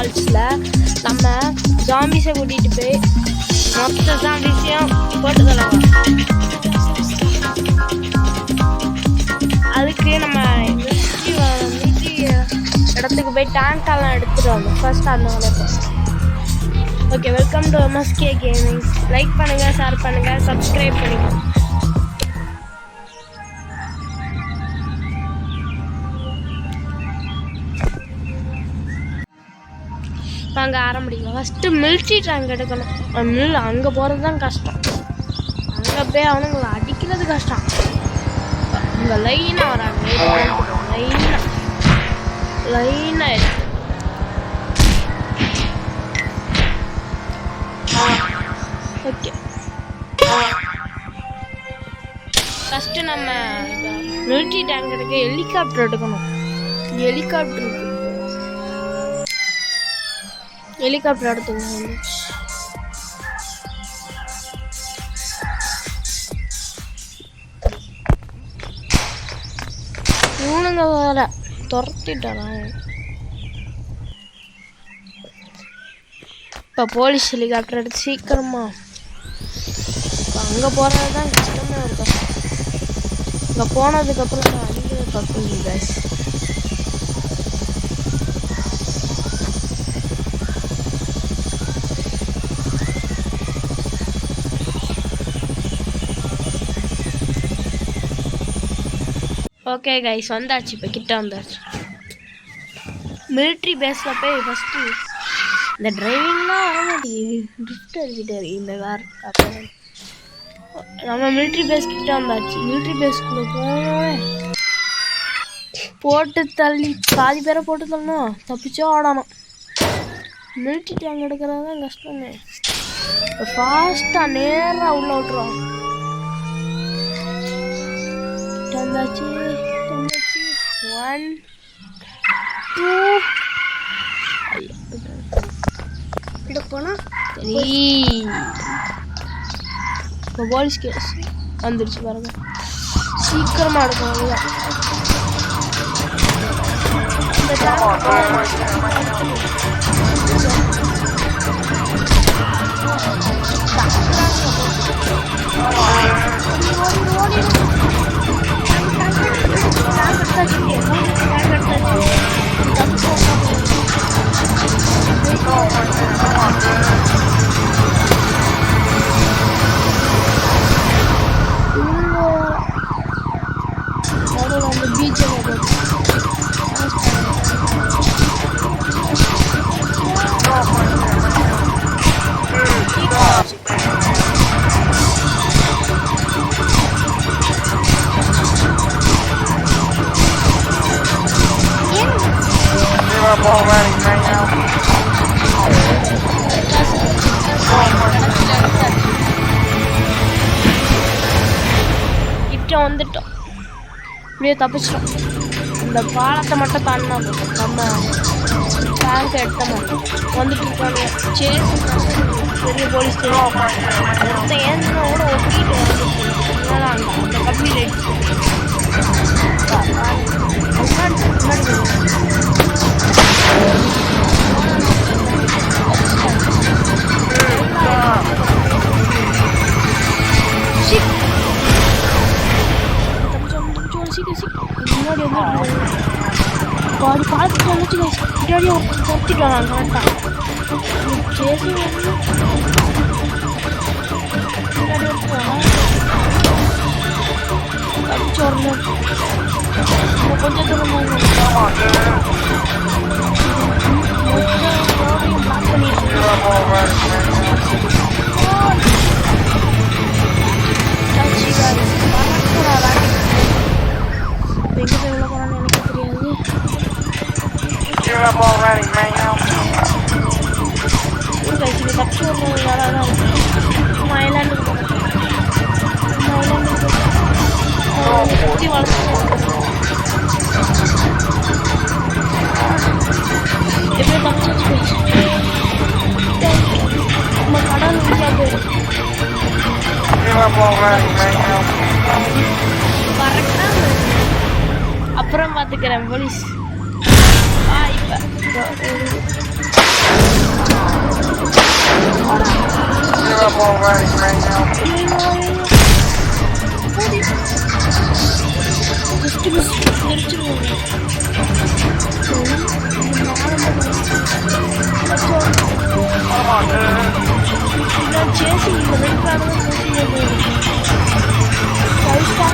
ஃபால்ஸில் நம்ம ஜாம்பிஸை கூட்டிகிட்டு போய் மொத்த ஜாம்பிஸையும் போட்டு தரலாம். அதுக்கு நம்ம மிலிட்ரி இடத்துக்கு போய் டேங்க்கெல்லாம் எடுத்துகிட்டு வந்தோம். ஃபர்ஸ்ட் அந்த வேலை. Okay, welcome to MSK Gaming. Like பண்ணுங்கள், ஷேர் பண்ணுங்கள், சப்ஸ்கிரைப் பண்ணுங்கள். அங்கே ஆரம்பிக்கலாம். ஃபஸ்ட்டு மிலிட்ரி டேங்க் எடுக்கணும். அங்கே போகிறது தான் கஷ்டம். அங்கே போய் அவனுங்களை அடிக்கிறது கஷ்டம். இங்கே லைனாக வராங்க. லைனாக இருக்கு. ஓகே, ஃபஸ்ட்டு நம்ம மிலிட்ரி டேங்க் எடுக்க ஹெலிகாப்டர் எடுக்கணும். ஹெலிகாப்டர் எடுத்துக்கணும். இவனுங்க வேற துரத்திட்டான். இப்போ போலீஸ் ஹெலிகாப்டர் எடுத்து சீக்கிரமா அங்கே போகிறது தான் கஷ்டமாக இருக்கும். அங்கே போனதுக்கப்புறம் நான் அடிக்கிறது பார்ப்பீங்க கைஸ். ஓகே கைஸ், வந்தாச்சு. இப்போ கிட்ட வந்தாச்சு. மிலிட்ரி பேஸில் போய் ஃபஸ்ட்டு இந்த டிரைவிங்லாம் வர மாட்டேங்குது. ட்ரிஃப்ட் அடிச்சுட்டு இந்த கார். அப்புறம் நம்ம மிலிட்ரி பேஸ் கிட்ட வந்தாச்சு. மிலிட்ரி பேஸ்க்குள்ளே போனோம். போட்டு தள்ளி பாதி பேரை போட்டு தள்ளணும். தப்பிச்சோ ஆடணும். மிலிட்ரி டேங்க் எடுக்கிறது தான் கஷ்டமே. இப்போ ஃபாஸ்ட்டாக நேராக உள்ள விட்டுருவோம். வந்தாச்சு. 1 2 இங்கே போனால் 3. இப்போ போலீஸ் கேஸ் வந்துருச்சு பாருங்க. சீக்கிரமாக எடுக்கணும். வந்துட்டோம். இப்படியே தப்பிச்சிட்டோம். இந்த பாலத்தை மட்டும் தாண்டினா போதும். நம்ம டேங்க் எடுத்த மாட்டோம். வந்துட்டு இருக்காங்க. சரி, பெரிய போலீஸ் ஸ்டேஷன் ஏன்னா கூட ஒட்டிட்டு வந்துட்டு அந்த கம்பி லைட் முன்னாடி வந்து பாதி பார்த்துட்டு வந்துச்சு. பின்னாடியே ஒருத்திட்டு வராங்க. கரெக்டாக சேசி வந்து பின்னாடி ஒருத்தர் அடிச்சு வரணும். கொஞ்சம் தூரம் பிளாக் பண்ணிட்டு எங்கே போய் உள்ள போகிறான்னு எனக்கு தெரியாது. இது தப்பிச்சு ஒரு வேலை தான் இருக்குது. நம்ம ஐலாண்டுக்கு போகிறோம். நம்ம ஐலாண்டுக்கு சுற்றி வளர்த்து எப்படியோ தப்பிச்சு வச்சு போயிடுச்சு. நம்ம கடல் உள்ளே போயிடும். அப்புறம் பார்த்துக்கிறேன் போலீஸ். இப்போ You're up all right now. Just miss. Come on, dude. They're chasing the red car. Five-star.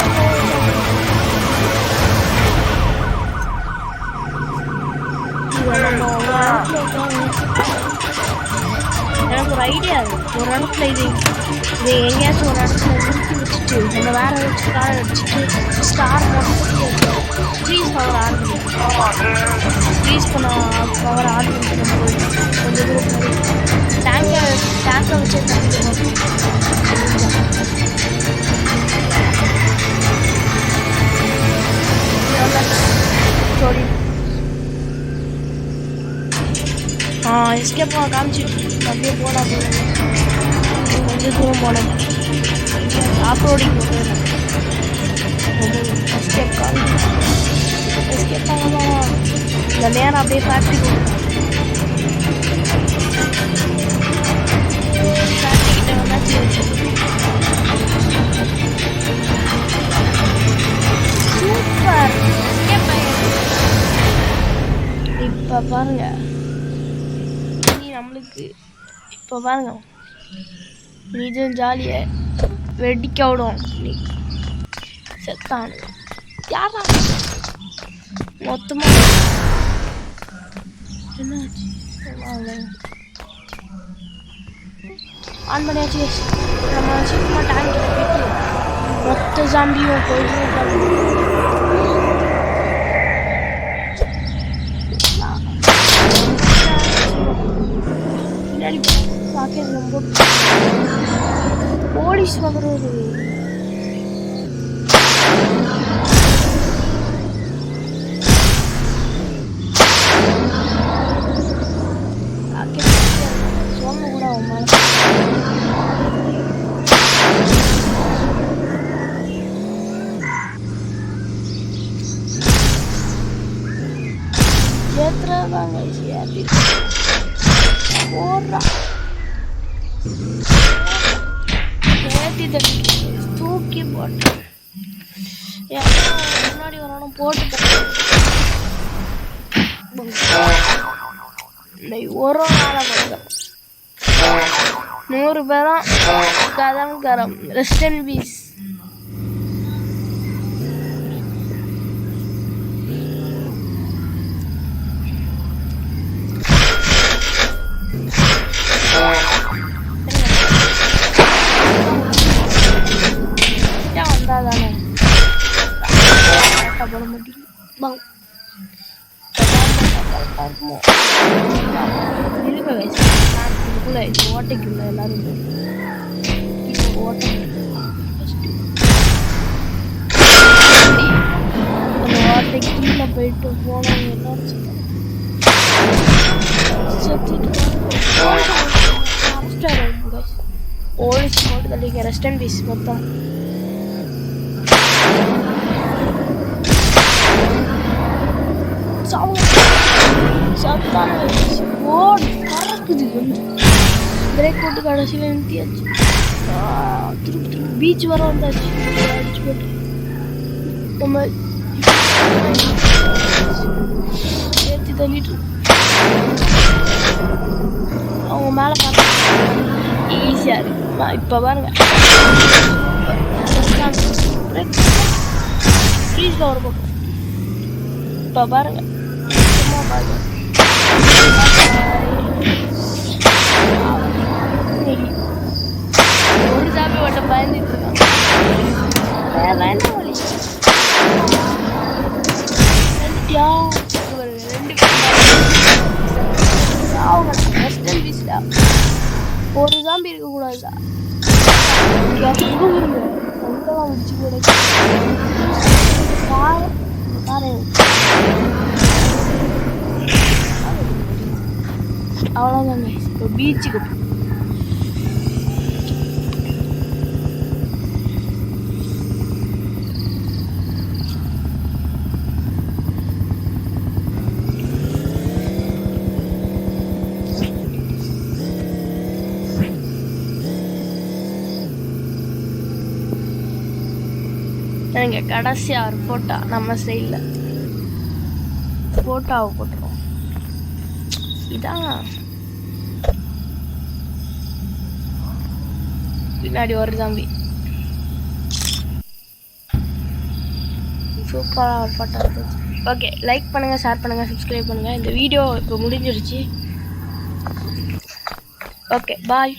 எனக்கு ஒரு ஐடியா இருக்கு. ஒரு இடத்துல இது எங்கேயாச்சும் ஒரு இடத்துல நிறுத்தி வச்சுட்டு நம்ம வேற வச்சு காரை வச்சுட்டு ஸ்டார் ஃப்ரீஸ் பவர் ஆன் பண்ணிடுவோம். ஃப்ரீஸ் பண்ண பவர் ஆன் பண்ணிட்டு நம்ம கொஞ்சம் தூரம் போய் டேங்கை வச்சு தப்பிடுவோம். சாரி எஸ்கேப் காமிச்சிட்டு அப்படியே போனால் கொஞ்சம் தூரம் போனேன். ஆஃப்ரோடிங் போகிறேன். எஸ்கேப் ஆகலாம். இந்த நேரம் அப்படியே ஃபேக்ட்ரி ஃபேக்ட்ரிக்கிட்ட வந்தாச்சு. சூப்பர் எஸ்கேப் ஆகிடுச்சு. இப்போ பாருங்க நம்மளுக்கு இப்போ பாருங்க இதுவும் ஜாலியை வெடிக்க விடும். செத்தானு யாரா மொத்தமாக என்னாச்சு ஆன் பண்ணியாச்சு. நம்ம சீக்கிரமாக டேங்க் போயிட்டு மொத்த ஜாம்பியும் போயிட்டு போலீஸ் வந்துடுவது. சொல்ல கூட அவன் மேல ஏத்துறதாங்க ஏற்றி போடுறா தூக்கி போட்டு முன்னாடி வரணும் போட்டு ஒரு நாளை கொடுக்கும் 100 பேரும் கதம் கரம் ரெஸ்ட் அண்ட் பீஸ். வந்தாதானே போட மாட்டேங்குது. இருக்க வயசு இதுக்குள்ள இது ஓட்டைக்குள்ள எல்லாரும் இப்போ ஓட்டை அந்த ஓட்டை கீழே போயிட்டு போனவங்க எல்லாரும் செத்துட்டு போலீஸ் போட்டு தள்ளிக்க ரெஸ்ட் அண்ட் பீஸ் மொத்தம். சத்தான ஓடு பறக்குது. பிரேக் போட்டு கடைசியில் நிறுத்தியாச்சு. திருப்பி திருப்பி பீச் வர வந்தாச்சு. அடிச்சு போட்டு நம்ம ஏற்றி தள்ளிட்டு அவங்க மேலே பார்த்து ஈஸியாக இருக்கு. இப்போ பாருங்க ஃப்ரீஸ் பவர் போட்டு இப்போ பாருங்க ஒரு சாப்பி மட்டும் பயந்துட்டு இருக்கான். ஒரு சாம்பி இருக்க கூடாதா? அவ்வளோதாங்க. இப்போ பீச்சுக்கு எனக்கு கடைசியாக ஒரு ஃபோட்டோ நம்ம ஸ்டைலில் ஃபோட்டோவை போட்டுருவோம். இதான் பின்னாடி ஒரு தம்பி சூப்பராக ஒரு ஃபோட்டோ இருந்துச்சு. ஓகே, லைக் பண்ணுங்கள், ஷேர் பண்ணுங்கள், சப்ஸ்கிரைப் பண்ணுங்கள். இந்த வீடியோ இப்போ முடிஞ்சிருச்சு. ஓகே, பாய்.